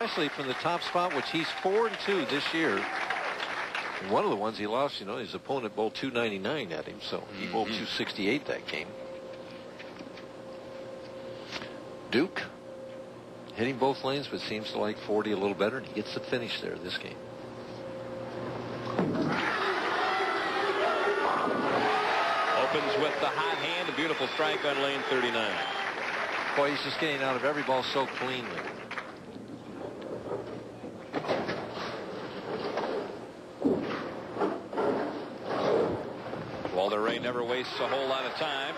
Especially from the top spot, which he's 4-2 this year. And one of the ones he lost, his opponent bowled 299 at him, so he bowled 268 that game. Duke hitting both lanes, but seems to like 40 a little better, and he gets the finish there this game. Opens with the hot hand, a beautiful strike on lane 39. Boy, he's just getting out of every ball so cleanly. Walter Ray never wastes a whole lot of time.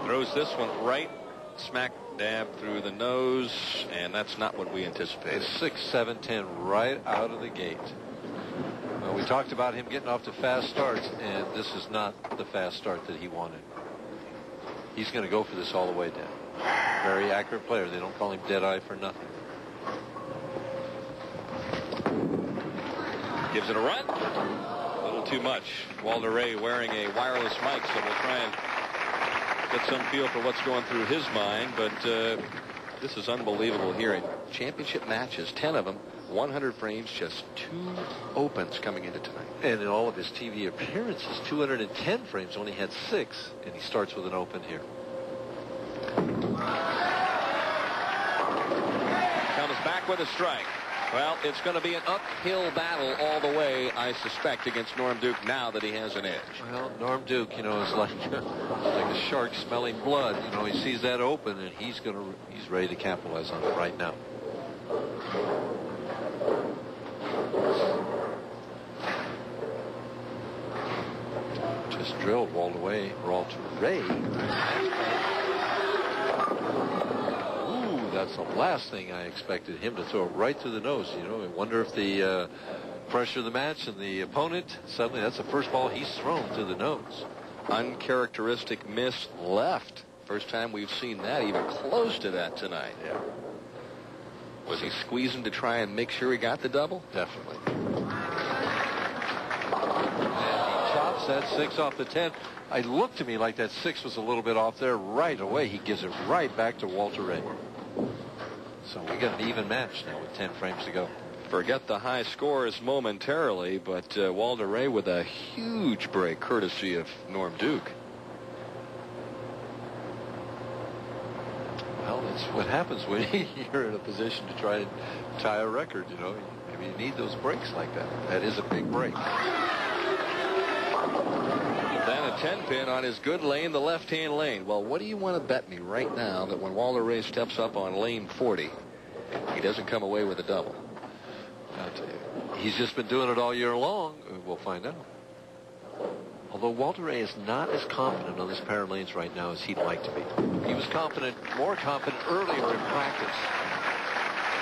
Throws this one right smack dab through the nose, and that's not what we anticipated. 6, 7, 10 right out of the gate. Well, we talked about him getting off to fast starts, and this is not the fast start that he wanted. He's going to go for this all the way down. Very accurate player. They don't call him Deadeye for nothing. Gives it a run. A little too much. Walter Ray wearing a wireless mic, so we'll try and get some feel for what's going through his mind. But this is unbelievable hearing. Championship matches, 10 of them, 100 frames, just 2 opens coming into tonight. And in all of his TV appearances, 210 frames, only had 6, and he starts with an open here. Comes back with a strike. Well, it's going to be an uphill battle all the way, I suspect, against Norm Duke now that he has an edge. Well, Norm Duke, is like a shark smelling blood. He sees that open, and he's ready to capitalize on it right now. Just drilled Walter Ray. That's the last thing I expected him to throw right through the nose. I wonder if the pressure of the match and the opponent, suddenly that's the first ball he's thrown through the nose. Uncharacteristic miss left. First time we've seen that, even close to that tonight. Yeah. Was he squeezing to try and make sure he got the double? Definitely. And he chops that 6 off the 10. It looked to me like that 6 was a little bit off there. Right away, he gives it right back to Walter Ray. So we got an even match now with 10 frames to go. Forget the high scores momentarily, but Walter Ray with a huge break courtesy of Norm Duke. Well, that's what happens when you're in a position to try and tie a record, Maybe you need those breaks like that. That is a big break. Then a 10-pin on his good lane, the left-hand lane. Well, what do you want to bet me right now that when Walter Ray steps up on lane 40, he doesn't come away with a double? I'll tell you. He's just been doing it all year long. We'll find out. Although Walter Ray is not as confident on this pair of lanes right now as he'd like to be. He was more confident earlier in practice.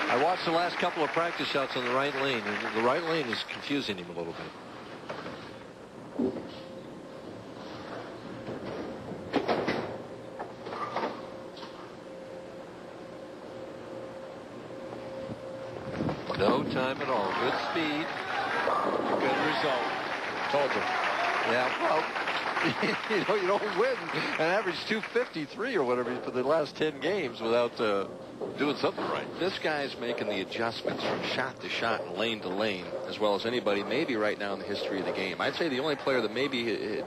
I watched the last couple of practice shots on the right lane, and the right lane is confusing him a little bit. No time at all. Good speed. Good result. Told you. Yeah, well, you don't win an average 253 or whatever for the last 10 games without doing something right. This guy's making the adjustments from shot to shot and lane to lane as well as anybody maybe right now in the history of the game. I'd say the only player that maybe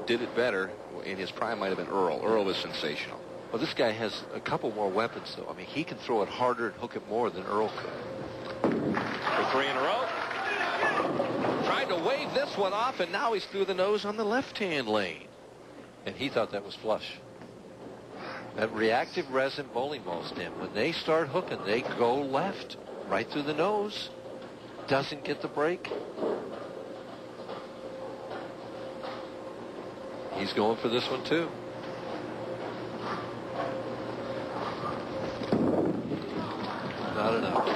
did it better in his prime might have been Earl. Earl was sensational. Well, this guy has a couple more weapons, though. I mean, he can throw it harder and hook it more than Earl could. For 3 in a row. Tried to wave this one off, and now he's through the nose on the left-hand lane. And he thought that was flush. That reactive resin bowling ball stem, when they start hooking, they go left, right through the nose. Doesn't get the break. He's going for this one, too. Not enough.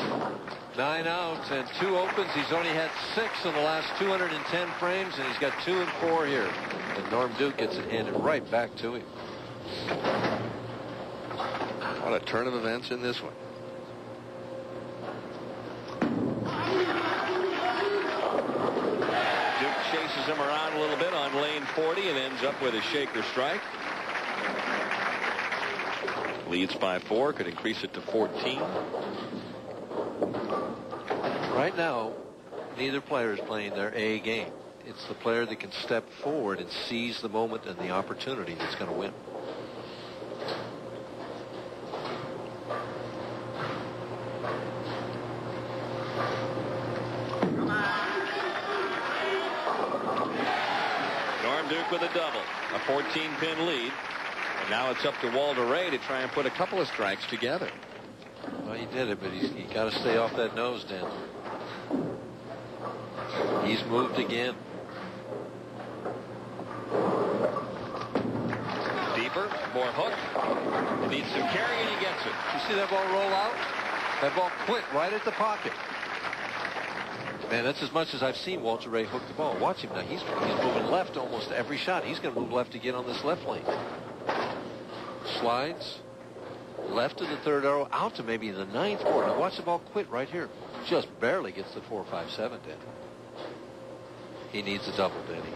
9 outs and 2 opens. He's only had 6 in the last 210 frames, and he's got 2 and 4 here. And Norm Duke gets it handed right back to him. What a turn of events in this one. Duke chases him around a little bit on lane 40 and ends up with a shaker strike. Leads by 4, could increase it to 14. right now, neither player is playing their A game. It's the player that can step forward and seize the moment and the opportunity that's going to win. Norm Duke with a double, a 14-pin lead. And now it's up to Walter Ray to try and put a couple of strikes together. Well, he did it, but he got to stay off that nose, Dan. He's moved again. Deeper, more hook. Needs some carry, and he gets it. You see that ball roll out? That ball quit right at the pocket. Man, that's as much as I've seen Walter Ray hook the ball. Watch him now. He's moving left almost every shot. He's going to move left again on this left lane. Slides. Left to the third arrow, out to maybe the ninth board. Now watch the ball quit right here. Just barely gets the 4-5-7, Danny. He needs a double, Danny.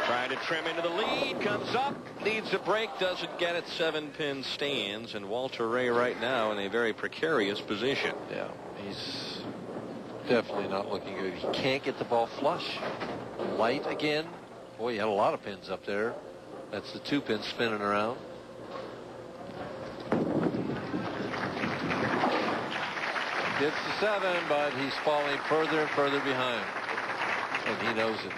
Trying to trim into the lead, comes up, needs a break, doesn't get it. 7-pin stands, and Walter Ray right now in a very precarious position. Yeah, he's definitely not looking good. He can't get the ball flush. Light again. Boy, he had a lot of pins up there. That's the 2-pin spinning around. Gets to 7, but he's falling further and further behind. And he knows it.